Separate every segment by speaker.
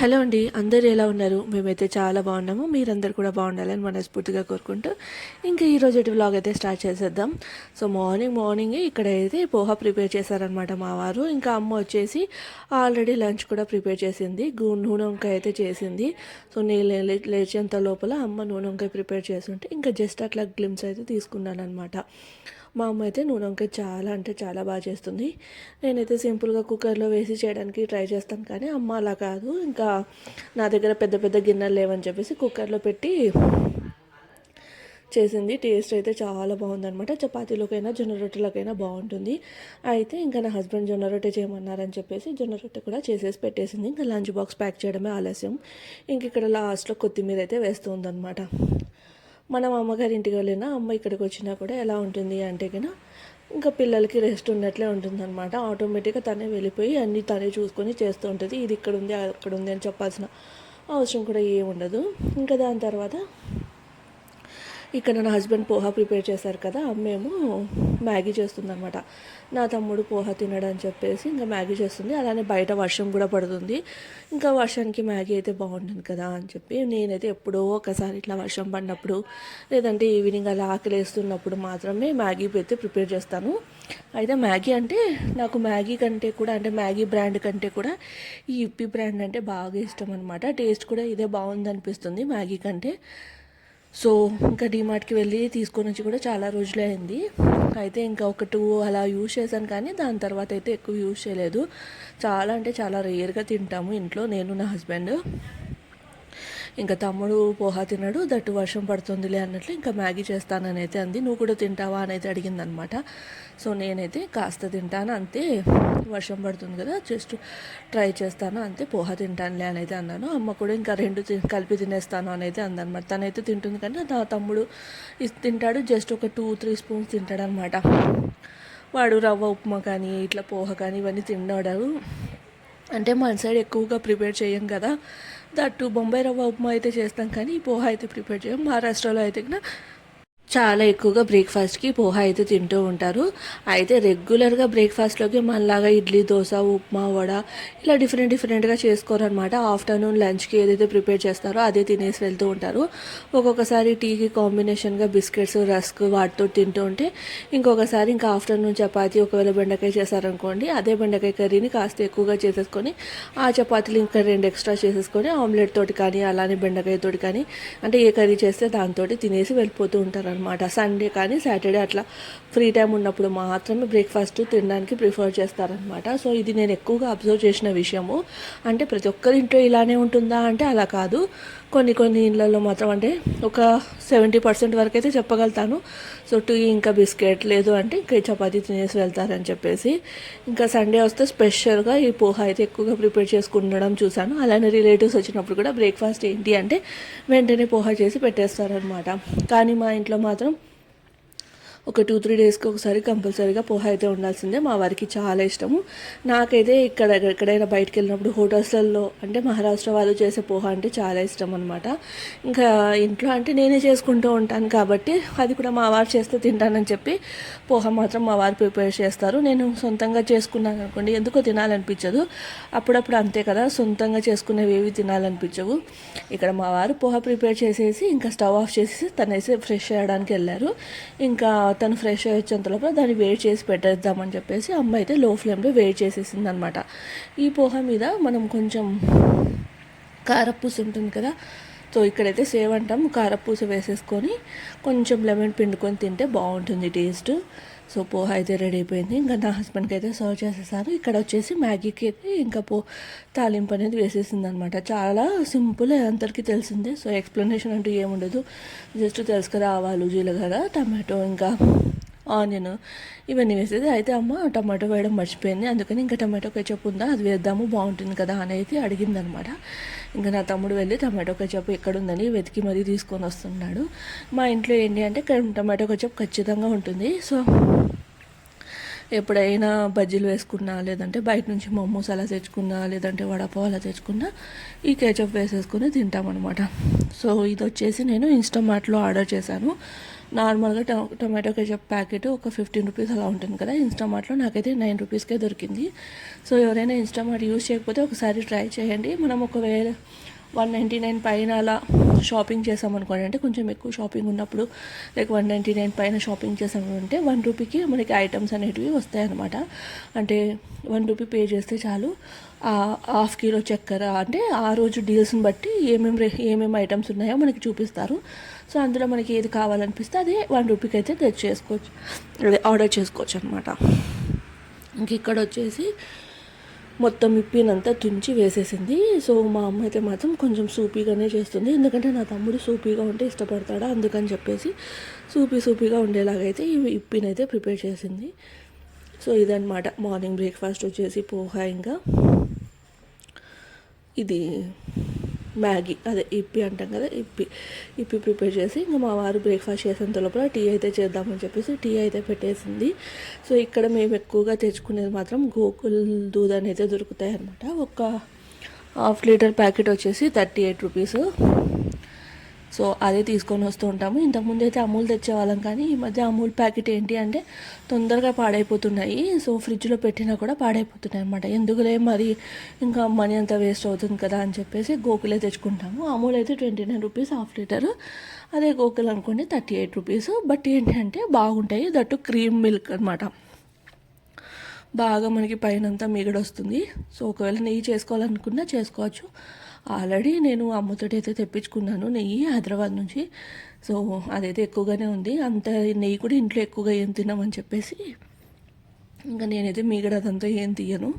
Speaker 1: Hello అండి, అందరూ ఎలా ఉన్నారు? మేమైతే చాలా బాగున్నాము. మీరందరూ కూడా బాగుండాలని మనస్ఫూర్తిగా కోరుకుంటూ ఇంకా ఈరోజు వ్లాగ్ అయితే స్టార్ట్ చేసేద్దాం. సో మార్నింగే ఇక్కడైతే పోహా ప్రిపేర్ చేశారనమాట మా వారు. ఇంకా అమ్మ వచ్చేసి ఆల్రెడీ లంచ్ కూడా ప్రిపేర్ చేసింది. నూనె వంకాయ అయితే చేసింది. సో నేను లేచేంత లోపల అమ్మ నూనె వంకాయ ప్రిపేర్ చేస్తుంటే ఇంకా జస్ట్ అట్లా గ్లిమ్స్ అయితే తీసుకున్నాను అనమాట. మా అమ్మ అయితే నూనె వంకాయ చాలా అంటే చాలా బాగా చేస్తుంది. నేనైతే సింపుల్గా కుక్కర్లో వేసి చేయడానికి ట్రై చేస్తాను, కానీ అమ్మ అలా కాదు. ఇంకా నా దగ్గర పెద్ద పెద్ద గిన్నెలు లేవని చెప్పేసి కుక్కర్లో పెట్టి చేసింది. టేస్ట్ అయితే చాలా బాగుందనమాట. చపాతీలోకైనా జొన్న రొట్టెలకైనా బాగుంటుంది. అయితే ఇంకా నా హస్బెండ్ జొన్న రొట్టె చేయమన్నారని చెప్పేసి జొన్న రొట్టె కూడా చేసేసి పెట్టేసింది. ఇంకా లంచ్ బాక్స్ ప్యాక్ చేయడమే ఆలస్యం. ఇంక ఇక్కడ లాస్ట్లో కొత్తిమీర అయితే వేస్తుందన్నమాట. మనం అమ్మగారి ఇంటికి వెళ్ళినా అమ్మ ఇక్కడికి వచ్చినా కూడా ఎలా ఉంటుంది అంటే కన్నా ఇంకా పిల్లలకి రెస్ట్ ఉన్నట్లే ఉంటుందన్నమాట. ఆటోమేటిక్గా తనే వెళ్ళిపోయి అన్నీ తనే చూసుకొని చేస్తూ ఉంటుంది. ఇది ఇక్కడ ఉంది అక్కడ ఉంది అని చెప్పాల్సిన అవసరం కూడా ఏముండదు. ఇంకా దాని తర్వాత ఇక్కడ నా హస్బెండ్ పోహా ప్రిపేర్ చేశారు కదా, అమ్మేమో మ్యాగీ చేస్తుందన్నమాట. నా తమ్ముడు పోహా తినడని చెప్పేసి ఇంకా మ్యాగీ చేస్తుంది. అలానే బయట వర్షం కూడా పడుతుంది. ఇంకా వర్షానికి మ్యాగీ అయితే బాగుంటుంది కదా అని చెప్పి నేనైతే ఎప్పుడో ఒకసారి ఇట్లా వర్షం పడినప్పుడు లేదంటే ఈవినింగ్ అలా ఆకలేస్తున్నప్పుడు మాత్రమే మ్యాగీ అయితే ప్రిపేర్ చేస్తాను. అయితే మ్యాగీ అంటే నాకు మ్యాగీ కంటే కూడా అంటే మ్యాగీ బ్రాండ్ కంటే కూడా ఈ ఇప్పి బ్రాండ్ అంటే బాగా ఇష్టం అనమాట. టేస్ట్ కూడా ఇదే బాగుంది అనిపిస్తుంది మ్యాగీ కంటే. సో ఇంకా డీమార్ట్కి వెళ్ళి తీసుకొని వచ్చి కూడా చాలా రోజులే అయింది. అయితే ఇంకా ఒక 2 అలా యూజ్ చేశాను, కానీ దాని తర్వాత అయితే ఎక్కువ యూజ్ చేయలేదు. చాలా అంటే చాలా రేర్గా తింటాము ఇంట్లో నేను నా హస్బెండ్. ఇంకా తమ్ముడు పోహా తిన్నాడు, దట్టు వర్షం పడుతుందిలే అన్నట్లు ఇంకా మ్యాగీ చేస్తానని అయితే అంది. నువ్వు కూడా తింటావా అని అయితే అడిగిందనమాట. సో నేనైతే కాస్త తింటాను అంతే, వర్షం పడుతుంది కదా జస్ట్ ట్రై చేస్తాను అంతే, పోహా తింటానులే అని అయితే అన్నాను. అమ్మ కూడా ఇంకా 2 కలిపి తినేస్తాను అని అయితే అందనమాట. తనైతే తింటుంది, కానీ నా తమ్ముడు తింటాడు, జస్ట్ ఒక 2-3 స్పూన్స్ తింటాడనమాట. వాడు రవ్వ ఉప్మా కానీ ఇట్లా పోహ కానీ ఇవన్నీ తిన్నాడు. అంటే మన సైడ్ ఎక్కువగా ప్రిపేర్ చేయం కదా, దట్టు బొంబాయి రవ్వ ఉప్మా అయితే చేస్తాం, కానీ పోహా అయితే ప్రిపేర్ చేయం. మహారాష్ట్రలో అయితే చాలా ఎక్కువగా బ్రేక్ఫాస్ట్కి పోహా అయితే తింటూ ఉంటారు. అయితే రెగ్యులర్గా బ్రేక్ఫాస్ట్లోకి మనలాగా ఇడ్లీ, దోశ, ఉప్మా, వడ ఇలా డిఫరెంట్గా చేసుకోరనమాట. ఆఫ్టర్నూన్ లంచ్కి ఏదైతే ప్రిపేర్ చేస్తారో అదే తినేసి వెళ్తూ ఉంటారు. ఒక్కొక్కసారి టీకి కాంబినేషన్గా బిస్కెట్స్, రస్క్ వాటితో తింటూ ఉంటే, ఇంకొకసారి ఇంకా ఆఫ్టర్నూన్ చపాతీ ఒకవేళ బెండకాయ చేశారనుకోండి, అదే బెండకాయ కర్రీని కాస్త ఎక్కువగా చేసేసుకొని ఆ చపాతీలు ఇంకా 2 ఎక్స్ట్రా చేసేసుకొని ఆమ్లెట్ తోటి కానీ అలానే బెండకాయ తోటి కానీ అంటే ఏ కర్రీ చేస్తే దాంతో తినేసి వెళ్ళిపోతూ ఉంటారు అనమాట. సండే కానీ సాటర్డే అట్లా ఫ్రీ టైం ఉన్నప్పుడు మాత్రమే బ్రేక్ఫాస్ట్ తినడానికి ప్రిఫర్ చేస్తారనమాట. సో ఇది నేను ఎక్కువగా అబ్జర్వ్ చేసిన విషయము. అంటే ప్రతి ఒక్కరి ఇంట్లో ఇలానే ఉంటుందా అంటే అలా కాదు. కొన్ని ఇళ్ళల్లో మాత్రం అంటే ఒక 70% వరకు అయితే చెప్పగలుగుతాను. సో టీ ఇంకా బిస్కెట్, లేదు అంటే ఇంకా చపాతీ తినేసి వెళ్తారని చెప్పేసి. ఇంకా సండే వస్తే స్పెషల్గా ఈ పోహా అయితే ఎక్కువగా ప్రిపేర్ చేసుకుండడం చూశాను. అలానే రిలేటివ్స్ వచ్చినప్పుడు కూడా బ్రేక్ఫాస్ట్ ఏంటి అంటే వెంటనే పోహా చేసి పెట్టేస్తారనమాట. కానీ మా ఇంట్లో మాత్రం ఒక 2-3 డేస్కి ఒకసారి కంపల్సరీగా పోహా అయితే ఉండాల్సిందే. మా వారికి చాలా ఇష్టము. నాకైతే ఎక్కడైనా బయటకు వెళ్ళినప్పుడు హోటల్స్లలో అంటే మహారాష్ట్ర వాళ్ళు చేసే పోహా అంటే చాలా ఇష్టం అనమాట. ఇంకా ఇంట్లో అంటే నేనే చేసుకుంటూ ఉంటాను కాబట్టి అది కూడా మా వారు చేస్తే తింటానని చెప్పి పోహా మాత్రం మా వారు ప్రిపేర్ చేస్తారు. నేను సొంతంగా చేసుకున్నాను అనుకోండి, ఎందుకో తినాలనిపించదు. అప్పుడప్పుడు అంతే కదా, సొంతంగా చేసుకునేవి ఏవి తినాలనిపించవు. ఇక్కడ మా వారు పోహా ప్రిపేర్ చేసేసి ఇంకా స్టవ్ ఆఫ్ చేసి తనేసి ఫ్రెష్ అయ్యడానికి వెళ్ళారు. ఇంకా తను ఫ్రెష్ అయ్యేంత లోపల దాన్ని వేడి చేసి పెట్టేద్దామని చెప్పేసి అమ్మ అయితే లో ఫ్లేమ్లో వేడి చేసేసింది అనమాట. ఈ పోహా మీద మనం కొంచెం కారపూస ఉంటుంది కదా, సో ఇక్కడైతే సేవ్ అంటాం, కారపూస వేసేసుకొని కొంచెం లెమన్ పిండుకొని తింటే బాగుంటుంది టేస్ట్. సో పోహా అయితే రెడీ అయిపోయింది. ఇంకా నా హస్బెండ్కి అయితే సర్వ్ చేసేసాను. ఇక్కడ వచ్చేసి మ్యాగీకి అయితే ఇంకా తాలింపు అనేది వేసేసింది అనమాట. చాలా సింపుల్, అందరికీ తెలిసిందే. సో ఎక్స్ప్లెనేషన్ అంటూ ఏముండదు, జస్ట్ తెలుసు కదా, ఆవాలు, జీలకర్ర, టమాటో ఇంకా ఆనియన్ ఇవన్నీ వేసేది. అయితే అమ్మ టమాటో వేయడం మర్చిపోయింది, అందుకని ఇంకా టమాటో కెచప్ ఉందా అది వేద్దాము బాగుంటుంది కదా అని అయితే అడిగిందనమాట. ఇంకా నా తమ్ముడు వెళ్ళి టమాటో కెచప్ ఎక్కడుందని వెతికి మరీ తీసుకొని వస్తున్నాడు. మా ఇంట్లో ఏంటి అంటే టమాటో కెచప్ ఖచ్చితంగా ఉంటుంది. సో ఎప్పుడైనా బజ్జీలు వేసుకున్నా, లేదంటే బయట నుంచి మోమోస్ అలా తెచ్చుకున్నా, లేదంటే వడపావ్ అలా తెచ్చుకున్నా ఈ కేచప్ వేసేసుకుని తింటామన్నమాట. సో ఇది వచ్చేసి నేను ఇన్స్టామార్ట్లో ఆర్డర్ చేశాను. నార్మల్గా టొమాటో కెచప్ ప్యాకెట్ ఒక 15 రూపీస్ అలా ఉంటుంది కదా, ఇన్స్టామార్ట్లో నాకైతే 9 రూపీస్కే దొరికింది. సో ఎవరైనా ఇన్స్టామార్ట్ యూజ్ చేయకపోతే ఒకసారి ట్రై చేయండి. మనం ఒకవేళ 199 పైన అలా షాపింగ్ చేసామనుకోండి, అంటే కొంచెం ఎక్కువ షాపింగ్ ఉన్నప్పుడు లైక్ 199 పైన షాపింగ్ చేసామంటే 1 రూపీకి మనకి ఐటమ్స్ అనేటివి వస్తాయన్నమాట. అంటే 1 రూపీ పే చేస్తే చాలు, హాఫ్ కిలో చక్కెర, అంటే ఆ రోజు డీల్స్ని బట్టి ఏమేమి ఐటమ్స్ ఉన్నాయో మనకి చూపిస్తారు. సో అందులో మనకి ఏది కావాలనిపిస్తే అది 1 రూపీకి అయితే తెచ్చేసుకోవచ్చు, అదే ఆర్డర్ చేసుకోవచ్చు అనమాట. ఇంక ఇక్కడ వచ్చేసి మొత్తం ఇప్పినంతా తుంచి వేసేసింది. సో మా అమ్మ అయితే మాత్రం కొంచెం సూపీగానే చేస్తుంది, ఎందుకంటే నా తమ్ముడు సూపీగా ఉంటే ఇష్టపడతాడా, అందుకని చెప్పేసి సూపీగా ఉండేలాగైతే ఇప్పినైతే ప్రిపేర్ చేసింది. సో ఇదన్నమాట మార్నింగ్ బ్రేక్ఫాస్ట్ వచ్చేసి పోహా, ఇంకా ఇది మ్యాగీ, అదే ఇప్పి అంటాం కదా, ఇప్పి ప్రిపేర్ చేసి ఇంకా మా వారు బ్రేక్ఫాస్ట్ చేసేంత లోపల టీ అయితే చేద్దామని చెప్పేసి టీ అయితే పెట్టేసింది. సో ఇక్కడ మేము ఎక్కువగా తెచ్చుకునేది మాత్రం గోకుల్ దూద్ అయితే దొరుకుతాయి అన్నమాట. ఒక హాఫ్ లీటర్ ప్యాకెట్ వచ్చేసి 38 రూపీస్. సో అదే తీసుకొని వస్తూ ఉంటాము. ఇంతకుముందు అయితే అమూల్ తెచ్చేవాళ్ళం, కానీ ఈ మధ్య అమూల్ ప్యాకెట్ ఏంటి అంటే తొందరగా పాడైపోతున్నాయి. సో ఫ్రిడ్జ్లో పెట్టినా కూడా పాడైపోతున్నాయి అనమాట. ఎందుకులే మరి ఇంకా మనీ అంతా వేస్ట్ అవుతుంది కదా అని చెప్పేసి గోకులే తెచ్చుకుంటాము. అమూల్ అయితే 29 రూపీస్ హాఫ్ లీటర్, అదే గోకుల్ అనుకోండి 38 రూపీస్. బట్ ఏంటంటే బాగుంటాయి, దట్టు క్రీమ్ మిల్క్ అనమాట. బాగా మనకి పైనంతా మిగడ వస్తుంది. సో ఒకవేళ నెయ్యి చేసుకోవాలనుకున్నా చేసుకోవచ్చు. ఆల్రెడీ నేను అమ్మతోటి అయితే తెప్పించుకున్నాను నెయ్యి హైదరాబాద్ నుంచి. సో అదైతే ఎక్కువగానే ఉంది. అంత నెయ్యి కూడా ఇంట్లో ఎక్కువగా ఏం తినమని చెప్పేసి ఇంకా నేనైతే మిగడ అదంతా ఏం తీయను.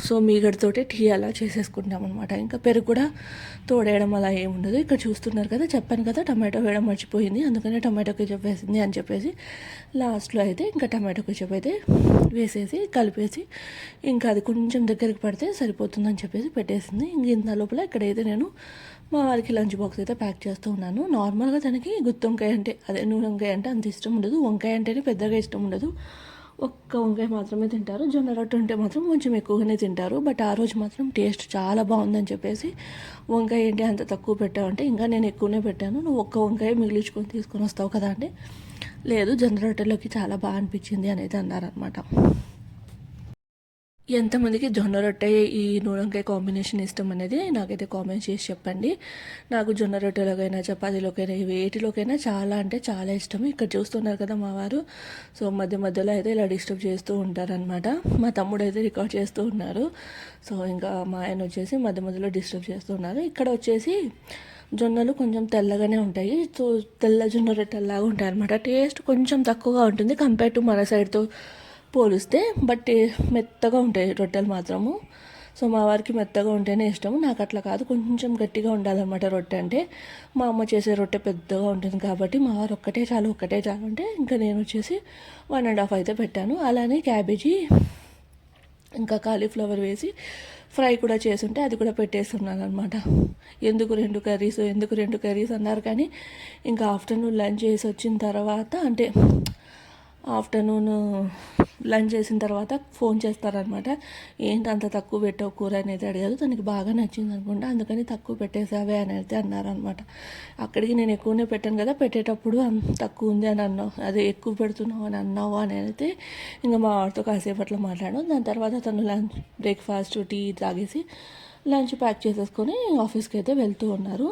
Speaker 1: సో మీగడతోటే టీ అలా చేసేసుకుంటాం అనమాట. ఇంకా పెరుగు కూడా తోడేయడం అలా ఏముండదు. ఇక్కడ చూస్తున్నారు కదా, చెప్పాను కదా టమాటో వేయడం మర్చిపోయింది, అందుకనే టమాటో కెచప్ వేసింది అని చెప్పేసి లాస్ట్లో అయితే ఇంకా టమాటో కెచప్ అయితే వేసేసి కలిపేసి ఇంకా అది కొంచెం దగ్గరికి పడితే సరిపోతుందని చెప్పేసి పెట్టేసింది. ఇంక ఇంత లోపల ఇక్కడైతే నేను మా వారికి లంచ్ బాక్స్ అయితే ప్యాక్ చేస్తూ ఉన్నాను. నార్మల్గా తనకి గుత్తి వంకాయ అంటే, అదే నూనె వంకాయ అంటే అంత ఇష్టం ఉండదు, వంకాయ అంటేనే పెద్దగా ఇష్టం ఉండదు. ఒక్క వంకాయ మాత్రమే తింటారు. జొన్న రొట్టె ఉంటే మాత్రం కొంచెం ఎక్కువగానే తింటారు. బట్ ఆ రోజు మాత్రం టేస్ట్ చాలా బాగుందని చెప్పేసి వంకాయ ఏంటి అంత తక్కువ పెట్టావంటే, ఇంకా నేను ఎక్కువనే పెట్టాను, నువ్వు ఒక్క వంకాయ మిగిలించుకొని తీసుకొని వస్తావు కదా అంటే, లేదు జొన్న రొట్టెలోకి చాలా బాగా అనిపించింది అని అయితే అన్నారనమాట. ఎంతమందికి జొన్న రొట్టె ఈ నూనె వంకాయ కాంబినేషన్ ఇష్టం అనేది నాకైతే కామెంట్ చేసి చెప్పండి. నాకు జొన్న రొట్టెలోకైనా చపాతీలోకైనా వేటిలోకైనా చాలా అంటే చాలా ఇష్టం. ఇక్కడ చూస్తున్నారు కదా మా వారు, సో మధ్య మధ్యలో అయితే ఇలా డిస్టర్బ్ చేస్తూ ఉంటారనమాట. మా తమ్ముడు అయితే రికార్డ్ చేస్తూ ఉన్నారు. సో ఇంకా మా ఆయన వచ్చేసి మధ్య మధ్యలో డిస్టర్బ్ చేస్తూ ఉన్నారు. ఇక్కడ వచ్చేసి జొన్నలు కొంచెం తెల్లగానే ఉంటాయి. సో తెల్ల జొన్న రొట్టెల్లాగా ఉంటాయి అనమాట. టేస్ట్ కొంచెం తక్కువగా ఉంటుంది కంపేర్ టు మన సైడ్తో పోలిస్తే, బట్ మెత్తగా ఉంటాయి రొట్టెలు మాత్రము. సో మా వారికి మెత్తగా ఉంటేనే ఇష్టము, నాకు అట్లా కాదు, కొంచెం గట్టిగా ఉండాలన్నమాట రొట్టె అంటే. మా అమ్మ చేసే రొట్టె పెద్దగా ఉంటుంది కాబట్టి మా వారు ఒక్కటే చాలు అంటే ఇంకా నేను వచ్చేసి 1.5 అయితే పెట్టాను. అలానే క్యాబేజీ ఇంకా కాలీఫ్లవర్ వేసి ఫ్రై కూడా చేసుంటే అది కూడా పెట్టేస్తున్నాను అనమాట. ఎందుకు రెండు కర్రీస్ అన్నారు, కానీ ఇంకా ఆఫ్టర్నూన్ లంచ్ చేసి వచ్చిన తర్వాత, అంటే ఆఫ్టర్నూన్ లంచ్ చేసిన తర్వాత ఫోన్ చేస్తారనమాట. ఏంటి అంత తక్కువ పెట్టావు కూర అనేది అడిగారు. తనకి బాగా నచ్చింది అనుకుంటా, అందుకని తక్కువ పెట్టేసావే అని అయితే అన్నారనమాట. అక్కడికి నేను ఎక్కువనే పెట్టాను కదా, పెట్టేటప్పుడు తక్కువ ఉంది అని అన్నావు, అదే ఎక్కువ పెడుతున్నావు అని అన్నావు అని అయితే ఇంకా మా వాడితో కాసేపట్లో మాట్లాడాను. దాని తర్వాత తను లంచ్ బ్రేక్ఫాస్ట్ టీ తాగేసి లంచ్ ప్యాక్ చేసేసుకొని ఆఫీస్కి అయితే వెళ్తూ ఉన్నారు.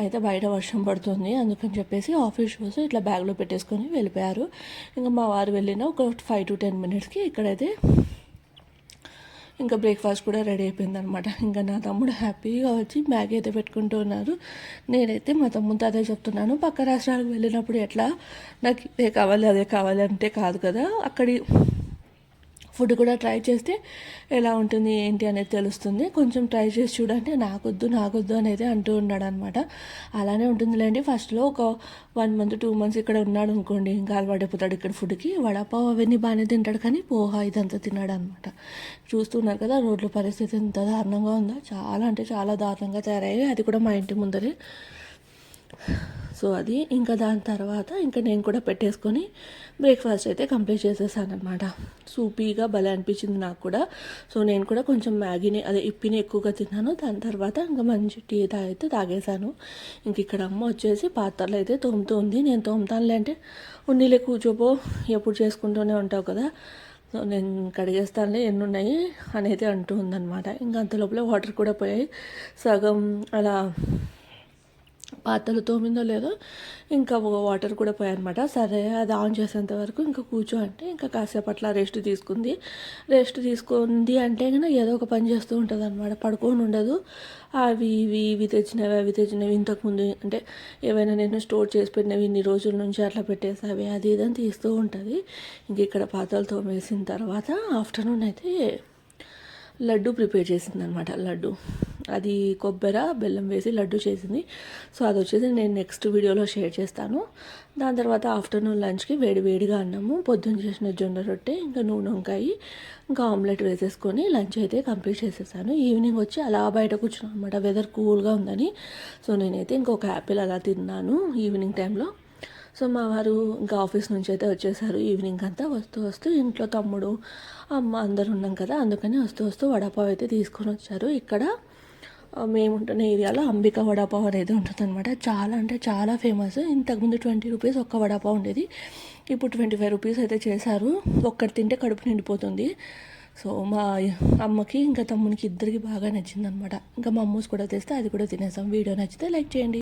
Speaker 1: అయితే బయట వర్షం పడుతుంది, అందుకని చెప్పేసి ఆఫీస్ షూస్ ఇట్లా బ్యాగ్లో పెట్టేసుకొని వెళ్ళిపోయారు. ఇంకా మా వారు వెళ్ళిన ఒక 5 to 10 minutesకి ఇక్కడైతే ఇంకా బ్రేక్ఫాస్ట్ కూడా రెడీ అయిపోయింది అనమాట. ఇంకా నా తమ్ముడు హ్యాపీగా వచ్చి మ్యాగీ అయితే పెట్టుకుంటూ ఉన్నారు. నేనైతే మా తమ్ముడితో అదే చెప్తున్నాను, పక్క రాష్ట్రాలకు వెళ్ళినప్పుడు ఎట్లా నాకు ఇదే కావాలి అదే కావాలి అంటే కాదు కదా, అక్కడి ఫుడ్ కూడా ట్రై చేస్తే ఎలా ఉంటుంది ఏంటి అనేది తెలుస్తుంది, కొంచెం ట్రై చేసి చూడంటే నాకొద్దు అనేది అంటూ ఉన్నాడు అనమాట. అలానే ఉంటుందిలేండి, ఫస్ట్లో ఒక 1 month 2 months ఇక్కడ ఉన్నాడు అనుకోండి, ఇంకా అలవాటైపోతాడు ఇక్కడ ఫుడ్కి. వడాపావ్ అవన్నీ బాగానే తింటాడు, కానీ పోహా ఇదంతా తిన్నాడు అనమాట. చూస్తున్నారు కదా రోడ్ల పరిస్థితి ఎంత దారుణంగా ఉందో, చాలా అంటే చాలా దారుణంగా తయారయ్యాయి, అది కూడా మా ఇంటి ముందరే. సో అది ఇంకా దాని తర్వాత ఇంకా నేను కూడా పెట్టేసుకొని బ్రేక్ఫాస్ట్ అయితే కంప్లీట్ చేసేసాను అనమాట. సూపీగా భలే అనిపించింది నాకు కూడా. సో నేను కూడా కొంచెం మ్యాగీని అదే ఇప్పిని ఎక్కువగా తిన్నాను. దాని తర్వాత ఇంకా మంచి టీ అయితే తాగేశాను. ఇంక ఇక్కడ అమ్మ వచ్చేసి పాత్రలు అయితే తోముతూ ఉంది. నేను తోముతానులే అంటే ఉన్నీలే కూర్చోపో, ఎప్పుడు చేసుకుంటూనే ఉంటావు కదా, సో నేను కడిగేస్తానులే ఎన్ని ఉన్నాయి అనేది అంటూ ఉందన్నమాట. ఇంకా అంత లోపల వాటర్ కూడా పోయాయి. సగం అలా పాత్రలు తోమిందో లేదో ఇంకా వాటర్ కూడా పోయాయన్నమాట. సరే అది ఆన్ చేసేంత వరకు ఇంకా కూర్చో అంటే ఇంకా కాసేపు అట్లా రెస్ట్ తీసుకుంది అంటే కన్నా ఏదో ఒక పని చేస్తూ ఉంటుంది అనమాట. పడుకొని ఉండదు. అవి ఇవి తెచ్చినవి ఇంతకుముందు అంటే ఏవైనా నేను స్టోర్ చేసి పెట్టినవి ఇన్ని రోజుల నుంచి అట్లా పెట్టేసావి అది ఇదని తీస్తూ ఉంటుంది. ఇంక ఇక్కడ పాత్రలు తోమేసిన తర్వాత ఆఫ్టర్నూన్ అయితే లడ్డు ప్రిపేర్ చేసిందనమాట. లడ్డు అది కొబ్బరి బెల్లం వేసి లడ్డు చేసింది. సో అది వచ్చేసి నేను నెక్స్ట్ వీడియోలో షేర్ చేస్తాను. దాని తర్వాత ఆఫ్టర్నూన్ లంచ్కి వేడిగా అన్నము, పొద్దున్న చేసిన జొన్న రొట్టె, ఇంకా నూనె వంకాయ, ఇంకా ఆమ్లెట్ వేసేసుకొని లంచ్ అయితే కంప్లీట్ చేసేసాను. ఈవినింగ్ వచ్చి అలా బయట కూర్చున్నాను అనమాట, వెదర్ కూల్గా ఉందని. సో నేనైతే ఇంకొక యాపిల్ అలా తిన్నాను ఈవినింగ్ టైంలో. సో మా వారు ఇంకా ఆఫీస్ నుంచి అయితే వచ్చేసారు. ఈవినింగ్ అంతా వస్తూ ఇంట్లో తమ్ముడు అమ్మ అందరు ఉన్నాం కదా, అందుకని వస్తూ వడాపావ్ అయితే తీసుకొని వచ్చారు. ఇక్కడ మేము ఉంటున్న ఏరియాలో అంబికా వడాపావ్ అనేది ఉంటుందన్నమాట. చాలా అంటే చాలా ఫేమస్. ఇంతకుముందు 20 రూపీస్ ఒక్క వడాపావ్ ఉండేది, ఇప్పుడు 25 రూపీస్ అయితే చేశారు. ఒక్కటి తింటే కడుపు నిండిపోతుంది. సో మా అమ్మకి ఇంకా తమ్మునికి ఇద్దరికి బాగా నచ్చిందనమాట. ఇంకా మా అమ్మూస్ కూడా తెస్తే అది కూడా తినేసాం. వీడియో నచ్చితే లైక్ చేయండి.